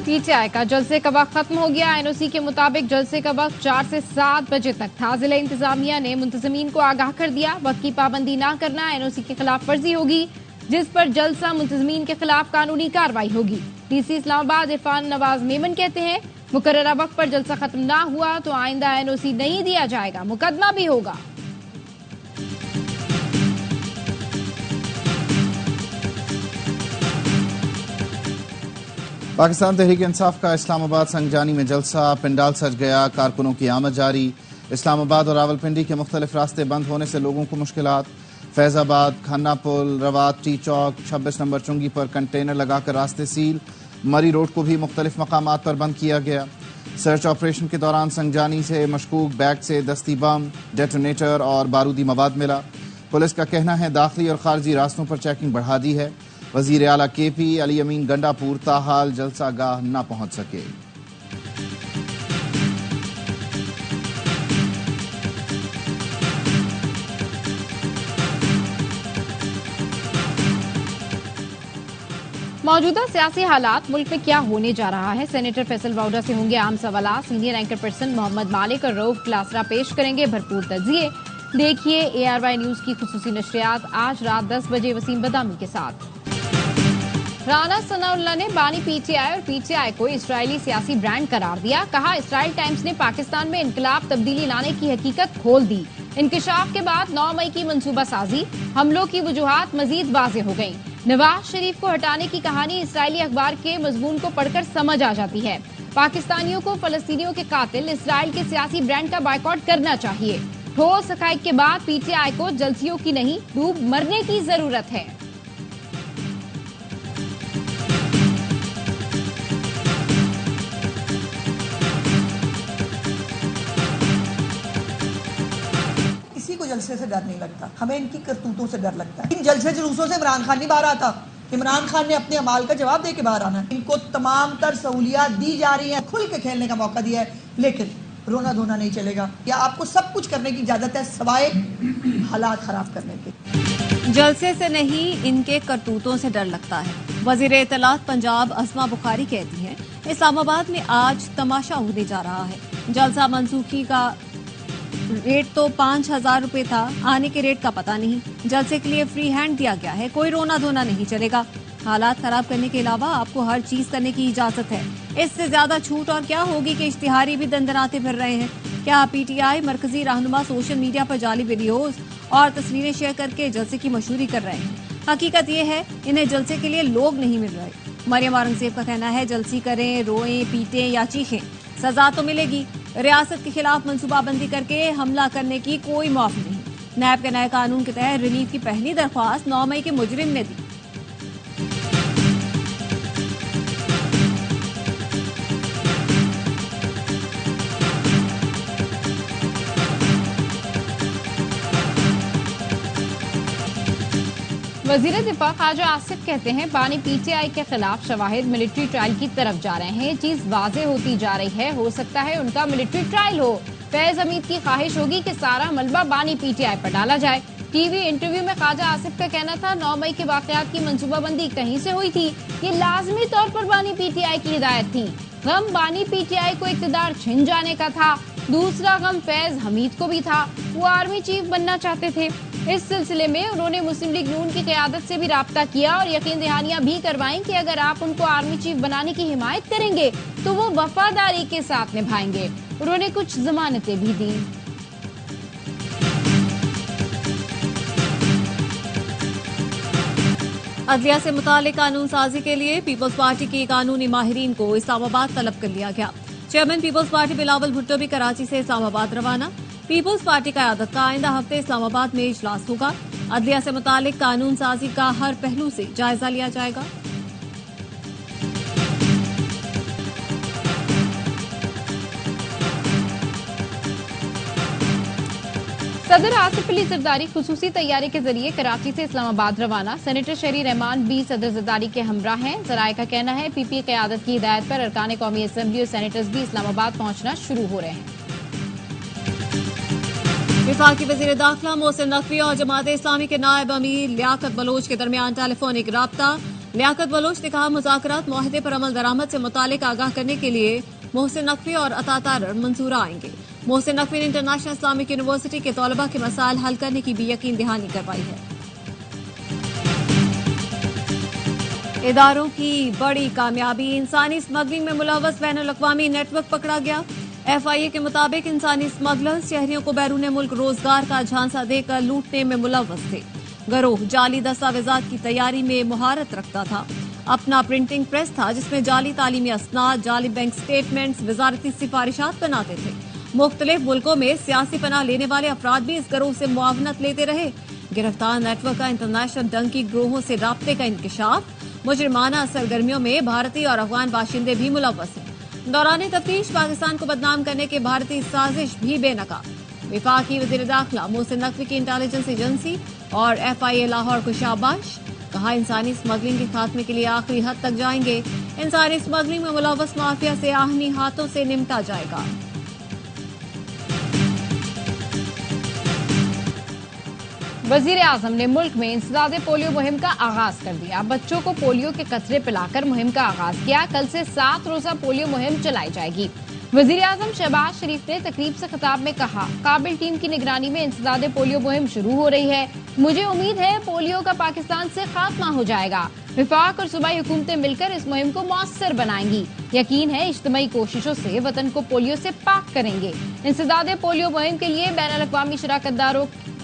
PTI का जलसे का वक्त खत्म हो गया। एनओसी के मुताबिक जलसे का वक्त 4 से 7 बजे तक था। जिला इंतजामिया ने मुंतजमीन को आगाह कर दिया, वक्त की पाबंदी न करना एनओसी की खिलाफ वर्जी होगी, जिस पर जलसा मुंतजमीन के खिलाफ कानूनी कार्रवाई होगी। डीसी इस्लामाबाद इरफान नवाज मेमन कहते हैं, मुकर्ररा वक्त पर जलसा खत्म न हुआ तो आइंदा एनओसी नहीं दिया जाएगा, मुकदमा भी होगा। पाकिस्तान तहरीक इंसाफ का इस्लामाबाद संगजानी में जलसा, पंडाल सज गया, कारकुनों की आमद जारी। इस्लामाबाद और रावलपिंडी के मुख्तलिफ रास्ते बंद होने से लोगों को मुश्किलात। फैजाबाद, खन्ना पुल, रवात, टी चौक, 26 नंबर चुंगी पर कंटेनर लगाकर रास्ते सील। मरी रोड को भी मुख्तलिफ मकामात पर बंद किया गया। सर्च ऑपरेशन के दौरान संगजानी से मशकूक बैग से दस्ती बम, डेटोनेटर और बारूदी मवाद मिला। पुलिस का कहना है दाखिली और खारजी रास्तों पर चेकिंग बढ़ा दी है। वजीर आला केपी अली अमीन गंडापुर ताहाल जलसा गाह न पहुंच सके। मौजूदा सियासी हालात, मुल्क में क्या होने जा रहा है, सेनेटर फैसल वाउडा से होंगे आम सवालात। सीनियर एंकर पर्सन मोहम्मद मालिक और रऊफ क्लासरा पेश करेंगे भरपूर तजिए। देखिए ARY न्यूज की खुसूसी नशरियात आज रात 10 बजे वसीम बदामी के साथ। राना सनाउल्लाह ने बानी पीटीआई और पीटीआई को इस्राएली सियासी ब्रांड करार दिया। कहा, इसराइल टाइम्स ने पाकिस्तान में इनकलाब तब्दीली लाने की हकीकत खोल दी। इंकशाफ के बाद 9 मई की मंसूबा साजी, हमलों की वजूहात मजीद वाजे हो गयी। नवाज शरीफ को हटाने की कहानी इस्राएली अखबार के मजमून को पढ़कर समझ आ जाती है। पाकिस्तानियों को फलस्तीनियों के कातिल इसराइल के सियासी ब्रांड का बायकॉट करना चाहिए। ठोस हकाइक के बाद पीटीआई को जलसियों की नहीं, डूब मरने की जरूरत है। जलसे से डर नहीं लगता, हमें इनकी करतूतों से डर लगता है। इन जलसे जुलूसों से इमरान खान नहीं बाहर आता। इमरान खान ने अपने अमाल का जवाब दे के बाहर आना। इनको तमाम तर सहूलियात दी जा रही हैं, खुल के खेलने का मौका दिया है, लेकिन रोना धोना नहीं चलेगा। या आपको सब कुछ करने की इजाजत है सवाए हालात खराब करने के। जलसे से नहीं, इनके करतूतों से डर लगता है। वजीर इत्तलात पंजाब अस्मा बुखारी कहती हैं, इस्लामाबाद में आज तमाशा होने जा रहा है। जलसा मनसूखी का रेट तो 5,000 रुपए था, आने के रेट का पता नहीं। जलसे के लिए फ्री हैंड दिया गया है, कोई रोना धोना नहीं चलेगा। हालात खराब करने के अलावा आपको हर चीज करने की इजाजत है। इससे ज्यादा छूट और क्या होगी कि इश्तिहारी भी दंदनाते फिर रहे हैं। क्या पीटीआई मरकजी रहनुमा सोशल मीडिया पर जाली वीडियोज और तस्वीरें शेयर करके जलसे की मशहूरी कर रहे हैं? हकीकत ये है, इन्हें जलसे के लिए लोग नहीं मिल रहे। मरियम औरंगजेब का कहना है, जलसी करें, रोएं, पीटें या चीखें, सजा तो मिलेगी। रियासत के खिलाफ मनसूबाबंदी करके हमला करने की कोई माफ नहीं। नैब के नए कानून के तहत रिलीफ की पहली दरख्वास्त 9 मई के मुजरिम ने दी। वजीर दिफा ख्वाजा आसिफ कहते हैं, बानी पीटीआई के खिलाफ शवाहिद मिलिट्री ट्रायल की तरफ जा रहे हैं। चीज वाजे होती जा रही है, हो सकता है उनका मिलिट्री ट्रायल हो। फैज हमीद की ख्वाहिश होगी कि सारा मलबा बानी पीटीआई पर डाला जाए। टीवी इंटरव्यू में ख्वाजा आसिफ का कहना था, 9 मई के वाकयात की मंसूबाबंदी कहीं से हुई थी, ये लाजमी तौर पर बानी पीटीआई की हिदायत थी। गम बानी पीटीआई को इक्तदार छिन जाने का था, दूसरा गम फैज हमीद को भी था, वो आर्मी चीफ बनना चाहते थे। इस सिलसिले में उन्होंने मुस्लिम लीग नून की क़यादत से भी राब्ता किया और यकीन दहानियां भी करवाई कि अगर आप उनको आर्मी चीफ बनाने की हिमायत करेंगे तो वो वफादारी के साथ निभाएंगे। उन्होंने कुछ जमानतें भी दी। अदलिया से मुतालिक कानून साजी के लिए पीपल्स पार्टी के कानूनी माहिरीन को इस्लामाबाद तलब कर लिया गया। Chairman peoples party Bilawal Bhutto भी कराची से इस्लामाबाद रवाना। पीपल्स पार्टी क़यादत का आइंदा हफ्ते इस्लामाबाद में इजलास होगा। अदलिया से मुतालिक कानून साजी का हर पहलू से जायजा लिया जाएगा। सदर आसिफ अली जरदारी खुसूसी तैयारी के जरिए कराची से इस्लामाबाद रवाना। सेनेटर शहरी रहमान भी सदर जरदारी के हमरा हैं। जराये का कहना है, पीपी क़यादत की हिदायत पर अरकान कौमी असम्बली और सेनेटर्स भी इस्लामाबाद पहुंचना शुरू हो रहे हैं। वफाकी वज़ीर दाखिला मोहसिन नकवी और जमात इस्लामी के नायब अमीर लियाकत बलोच के दरमियान टेलीफोनिक राब्ता। लियाकत बलोच ने कहा, मुज़ाकरात मुआहदे पर अमल दरामद से मुतालिक आगाह करने के लिए मोहसिन नकवी और अता तारर मंसूरा आएंगे। मोहसिन नकवी ने इंटरनेशनल इस्लामिक यूनिवर्सिटी के तलबा के मसाइल हल करने की भी यकीन दहानी करवाई है। इदारों की बड़ी कामयाबी, इंसानी स्मगलिंग में मुलव्वस बैनुल-अक़वामी नेटवर्क पकड़ा गया। FIA के मुताबिक इंसानी स्मगलर्स शहरियों को बैरून मुल्क रोजगार का झांसा देकर लूटने में मुलव्वस थे। गिरोह जाली दस्तावेजात की तैयारी में मुहारत रखता था। अपना प्रिंटिंग प्रेस था जिसमें जाली तालीमी असनाद, जाली बैंक स्टेटमेंट्स, वजारती सिफारिशात बनाते थे। मुख्तलिफ मुल्कों में सियासी पनाह लेने वाले अफराद भी इस गिरोह से मुआवनत लेते रहे। गिरफ्तार नेटवर्क का इंटरनेशनल डंकी गिरोहों से राब्ते का इंकशाफ, मुजरिमाना सरगर्मियों में भारतीय और अफगान बाशिंदे भी मुलव्वस हैं। दौरान तफ्तीश पाकिस्तान को बदनाम करने की भारतीय साजिश भी बेनकाब। वफाकी वज़ीर दाखिला मोहसिन नकवी की इंटेलिजेंस एजेंसी और FIA लाहौर को शाबाश। कहा, इंसानी स्मगलिंग के खात्मे के लिए आखिरी हद तक जाएंगे। इंसानी स्मगलिंग में मुलव्वस माफिया से आहनी हाथों से निपटा जाएगा। वजीर आजम ने मुल्क में इंसदादे पोलियो मुहिम का आगाज कर दिया। बच्चों को पोलियो के कतरे पिलाकर मुहिम का आगाज किया। कल से 7 रोजा पोलियो मुहिम चलाई जाएगी। वजीर आजम शहबाज शरीफ ने तकरीब से खिताब में कहा, काबिल टीम की निगरानी में इंसदादे पोलियो मुहिम शुरू हो रही है। मुझे उम्मीद है पोलियो का पाकिस्तान से खात्मा हो जाएगा। विफाक और सूबाई हुकूमतें मिलकर इस मुहिम को मौसर बनाएंगी। यकीन है इज्तिमाई कोशिशों से वतन को पोलियो से पाक करेंगे। इंसदादे पोलियो मुहिम के लिए बैनुल अक़वामी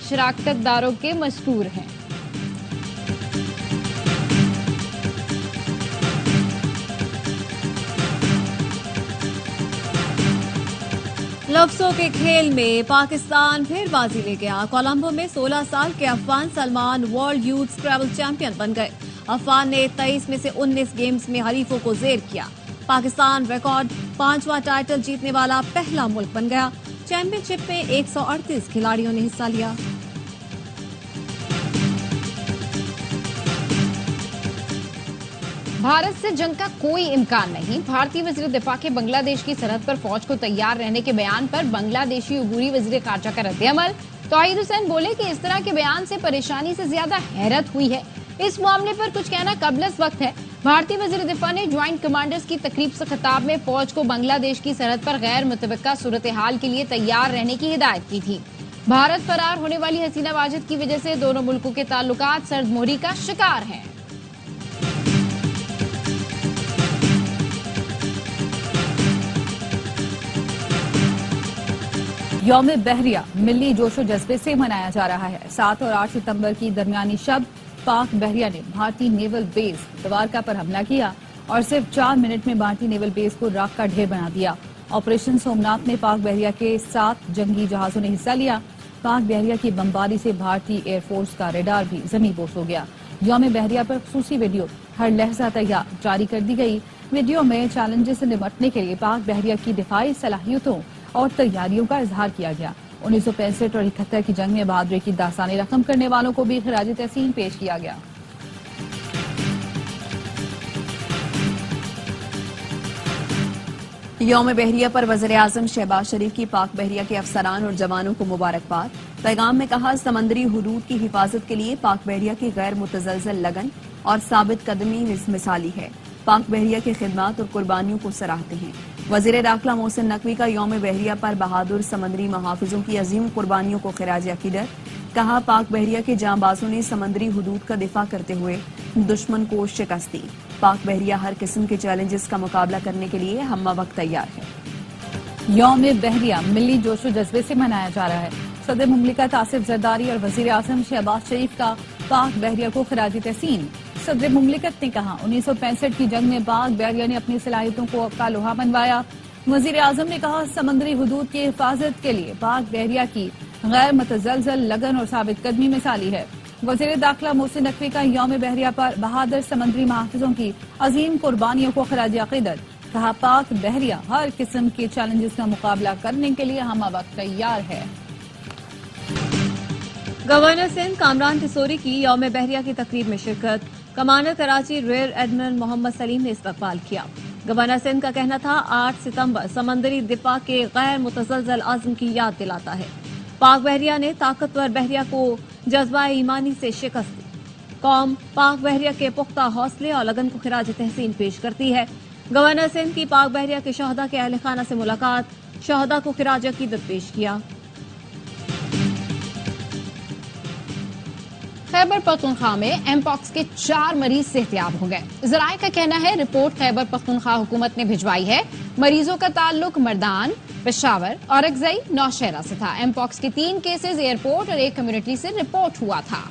शराकतदारों के मशकूर हैं। लफ्जों के खेल में पाकिस्तान फिर बाजी ले गया। कोलंबो में 16 साल के Afghan Salman world youth scrabble champion बन गए। अफगान ने 23 में से 19 गेम्स में हरीफों को जेर किया। पाकिस्तान रिकॉर्ड 5वां टाइटल जीतने वाला पहला मुल्क बन गया। चैंपियनशिप में 138 खिलाड़ियों ने हिस्सा लिया। भारत से जंग का कोई इम्कान नहीं। भारतीय वजीर दिफा के बांग्लादेश की सरहद पर फौज को तैयार रहने के बयान पर बांग्लादेशी उबूरी वजीर खारजा का रद्द-ए-अमल। तौहीद हुसैन बोले कि इस तरह के बयान से परेशानी से ज्यादा हैरत हुई है। इस मामले पर कुछ कहना कबलस वक्त है। भारतीय वजीर दिफा ने ज्वाइंट कमांडर्स की तकरीब से खिताब में फौज को बांग्लादेश की सरहद पर गैर मुतवक्का सूरत हाल के लिए तैयार रहने की हिदायत की थी। भारत फरार होने वाली हसीना वाजिद की वजह से दोनों मुल्कों के ताल्लुकात सर्दमोहरी का शिकार हैं। यौम बहरिया मिली जोशो जज्बे से मनाया जा रहा है। 7 और 8 सितंबर की दरमियानी शब पाक बहरिया ने भारतीय नेवल बेस द्वारका पर हमला किया और सिर्फ 4 मिनट में भारतीय नेवल बेस को राख का ढेर बना दिया। ऑपरेशन सोमनाथ में पाक बहरिया के 7 जंगी जहाजों ने हिस्सा लिया। पाक बहरिया की बमबारी से भारतीय एयरफोर्स का रेडार भी जमींदोज हो गया। यौम बहरिया पर खुसूसी वीडियो हर लहजा तैयार जारी कर दी गई। वीडियो में चैलेंजेस से निपटने के लिए पाक बहरिया की दिफाई सलाहियतों और तैयारियों का इजहार किया गया। 1965 और 71 की जंग में बहादुरी की दास्तानें रकम करने वालों को भी खिराज तहसीन पेश किया गया। यौम बहरिया पर वज़ीर आज़म शहबाज शरीफ की पाक बहरिया के अफसरान और जवानों को मुबारकबाद। पैगाम में कहा, समंदरी हुदूद की हिफाजत के लिए पाक बहरिया की गैर मुतज़लज़ल लगन और साबित कदमी मिसाली है। पाक बहरिया की खिदमत और कुर्बानियों को सराहते हैं। वज़ीर दाखिला मोहसिन नकवी का यौम बहरिया पर बहादुर समंदरी महाफिजों की अजीम कुर्बानियों को खिराज अकीदत। कहा, पाक बहरिया के जांबाजों ने समंदरी हुदूद का दिफा करते हुए दुश्मन को शिकस्त दी। पाक बहरिया हर किस्म के चैलेंजेस का मुकाबला करने के लिए हम्मा वक्त तैयार है। यौम बहरिया मिली जोशो जज्बे से मनाया जा रहा है। सदर मुमलिकत आसिफ जरदारी और वज़ीर आज़म शहबाज शरीफ का पाक बहरिया को खिराज तहसीन। सदर मुमलिकत ने कहा, 1965 की जंग में पाक बहरिया ने अपनी सलाहियतों को का लोहा मनवाया। वज़ीर आज़म ने कहा, समंदरी हुदूद की हिफाजत के लिए पाक बहरिया की गैर मुतज़लज़ल लगन और साबित कदमी मिसाली है। वज़ीर दाखिला मोहसिन नकवी का यौम बहरिया पर बहादुर समंदरी महाफिजों की अजीम कुर्बानियों को खिराज अकीदत। कहा, पाक बहरिया हर किस्म के चैलेंजेस का मुकाबला करने के लिए हम वक्त तैयार है। गवर्नर सिंध कामरान तिसोरी की यौम बहरिया की तकरीब में शिरकत। Commander Karachi rear admiral Mohammad Saleem ने इस्तकबाल किया। गवर्नर सिंध का कहना था, 8 सितंबर समंदरी दिफा के गैर मुतज़लज़ल आज़म की याद दिलाता है। पाक बहरिया ने ताकतवर बहरिया को जज्बा ईमानी से शिकस्त दी। कौम पाक बहरिया के पुख्ता हौसले और लगन को खिराज तहसीन पेश करती है। गवर्नर सिंध की पाक बहरिया के शहदा के अहल खाना से मुलाकात, शहदा को खिराज अकीदत पेश किया। खैबर पख्तूनख्वा में एमपॉक्स के 4 मरीज सेहतियाब हो गए। जराये का कहना है रिपोर्ट खैबर पख्तूनख्वा हुकूमत ने भिजवाई है। मरीजों का ताल्लुक मर्दान, पेशावर, औरकजई, नौशहरा से था। एमपॉक्स के 3 केसेस एयरपोर्ट और 1 कम्युनिटी से रिपोर्ट हुआ था।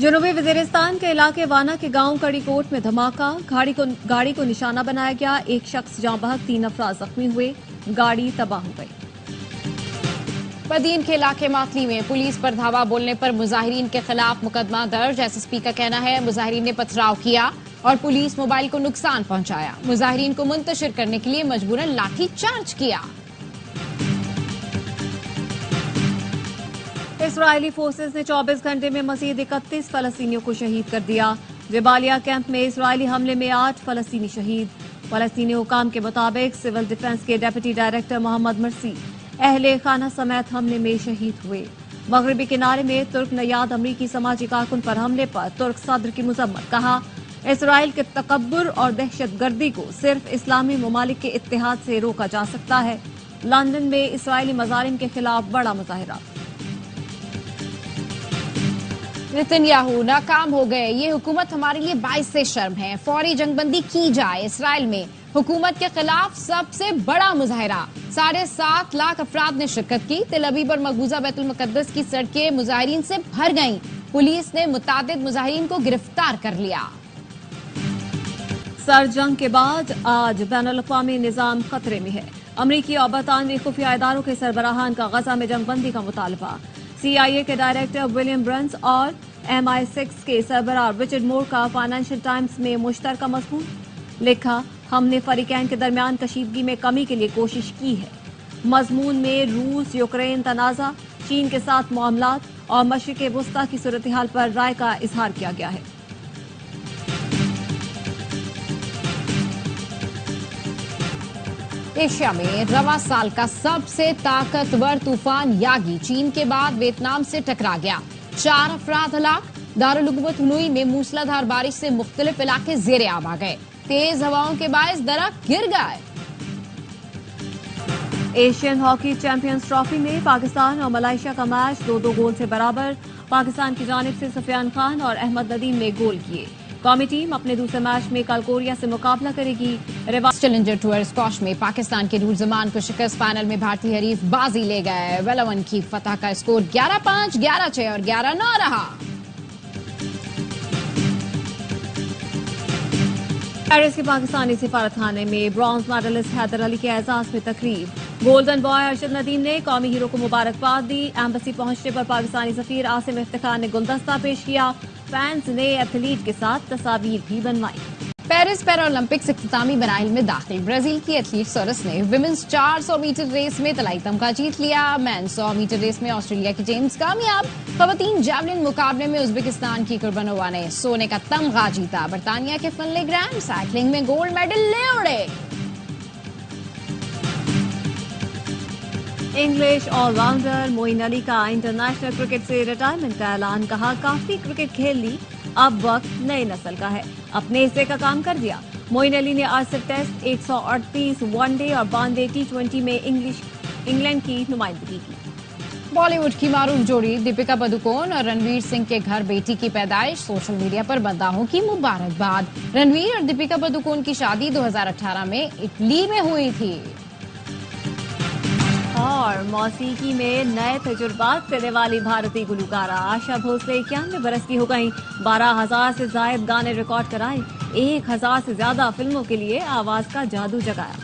जनूबी वजीरिस्तान के इलाके वाना के गांव कड़ीकोट में धमाका, गाड़ी को निशाना बनाया गया। 1 शख्स जाँ बहक, 3 अफराद जख्मी हुए, गाड़ी तबाह हो गई। बदीन के इलाके मातली में पुलिस पर धावा बोलने पर मुजाहिरीन के खिलाफ मुकदमा दर्ज। एसएसपी का कहना है मुजाहिरीन ने पथराव किया और पुलिस मोबाइल को नुकसान पहुंचाया। मुजाहिरीन को मुंतशिर करने के लिए मजबूरन लाठी चार्ज किया। इस्राएली फोर्सेस ने 24 घंटे में मजीद 31 फलस्तीनियों को शहीद कर दिया। जबालिया कैंप में इस्राएली हमले में 8 फलस्तीनी शहीद। फलस्तीनी हुकाम के मुताबिक सिविल डिफेंस के डेप्यूटी डायरेक्टर मोहम्मद मर्सी अहले खाना समेत हमले में शहीद हुए। मगरबी किनारे में तुर्क नयाद अमरीकी समाजी कारकुन पर हमले पर तुर्क सदर की मुजम्मत, कहा इसराइल के तकब्बुर और दहशत गर्दी को सिर्फ इस्लामी ममालिक के इत्तेहाद से रोका जा सकता है। लंदन में इसराइली मजालिम के खिलाफ बड़ा मुजाहिरा। नेतन्याहू नाकाम हो गए, ये हुकूमत हमारे लिए बाइस से शर्म है। फौरी जंगबंदी की जाए। इसराइल में हुकूमत के खिलाफ सबसे बड़ा मुजाहिरा, 7.5 लाख अफराद ने शिरकत की। तेल अवीव और मकबूजा बैतुल मुकद्दस की सड़कें मुजाहिरीन से भर गईं। पुलिस ने मुतादिद मुजाहिरीन को गिरफ्तार कर लिया। सर जंग के बाद आज बैनुल-अक़वामी निजाम खतरे में है। अमरीकी और बरतानवी खुफिया इदारों के सरबराहान का गजा में जंगबंदी का मुतालबा। CIA के डायरेक्टर विलियम ब्रंस और MI6 के सरबराह रिचर्ड मोर का फाइनेंशियल टाइम्स में मुश्तरका मज़मून लिखा, हमने फरीकैन के दरमियान कशीदगी में कमी के लिए कोशिश की है। मज़मून में रूस यूक्रेन तनाज़ा, चीन के साथ मामलात और मशरिक़ वुस्ता की सूरत हाल पर राय का इजहार किया गया है। एशिया में रवा साल का सबसे ताकतवर तूफान यागी चीन के बाद वियतनाम से टकरा गया। 4 अफराद हलाक। दारुल हुकूमत हुनुई में मूसलाधार बारिश से मुख्तलिफ इलाके ज़ेरे आब आ गए। तेज हवाओं के बायस दरख्त गिर गए। एशियन हॉकी चैंपियंस ट्रॉफी में पाकिस्तान और मलेशिया का मैच 2-2 गोल से बराबर। पाकिस्तान की जानिब से सफियान खान और अहमद नदीम ने गोल किए। कौमी टीम अपने दूसरे मैच में कल कोरिया से मुकाबला करेगी। चैलेंजर टूर स्क्वॉश में पाकिस्तान के नूरजमान को शिकस्त, फाइनल में भारतीय हरीफ बाजी ले गए। वेलवन की फतह का स्कोर 11-5, 11-6 और 11-9 रहा। पेरिस के पाकिस्तानी सिफारतखाने में ब्रॉन्ज मेडलिस्ट हैदर अली के एजाज में तकरीब। गोल्डन बॉय अरशद नदीम ने कौमी हीरो को मुबारकबाद दी। एम्बेसी पहुंचने पर पाकिस्तानी सफीर आसिम इफ्तिखार ने गुलदस्ता पेश किया। फैंस ने एथलीट के साथ तस्वीर भी बनवाई। पेरिस पैरालंपिक्स इख्तितामी मराहिल में दाखिल। ब्राजील की एथलीट सोरस ने विमेंस 400 मीटर रेस में तलाई तमगा जीत लिया। मेन 100 मीटर रेस में ऑस्ट्रेलिया की जेम्स कामयाब। खवातीन जैवलिन मुकाबले में उज्बेकिस्तान की कुर्बानोवा ने सोने का तमगा जीता। बरतानिया के फनले ग्रैंड साइकिलिंग में गोल्ड मेडल ले उड़े। इंग्लिश ऑलराउंडर मोइन अली का इंटरनेशनल क्रिकेट से रिटायरमेंट का ऐलान, कहा काफी क्रिकेट खेल ली, अब वक्त नई नस्ल का है, अपने हिस्से का काम कर दिया। मोइन अली ने आसिफ टेस्ट, 138 वनडे और 92 T20 में इंग्लैंड की नुमाइंदगी की। बॉलीवुड की मारूफ जोड़ी दीपिका पादुकोण और रणवीर सिंह के घर बेटी की पैदाइश, सोशल मीडिया पर मदाहों की मुबारकबाद। रणवीर और दीपिका पादुकोण की शादी 2018 में इटली में हुई थी। और मौसीकी में नए तजुर्बात करने वाली भारतीय गुलकारा आशा भोसले 91 बरस की हो गई। 12,000 से ज्यादा गाने रिकॉर्ड कराए, 1,000 से ज्यादा फिल्मों के लिए आवाज का जादू जगाया।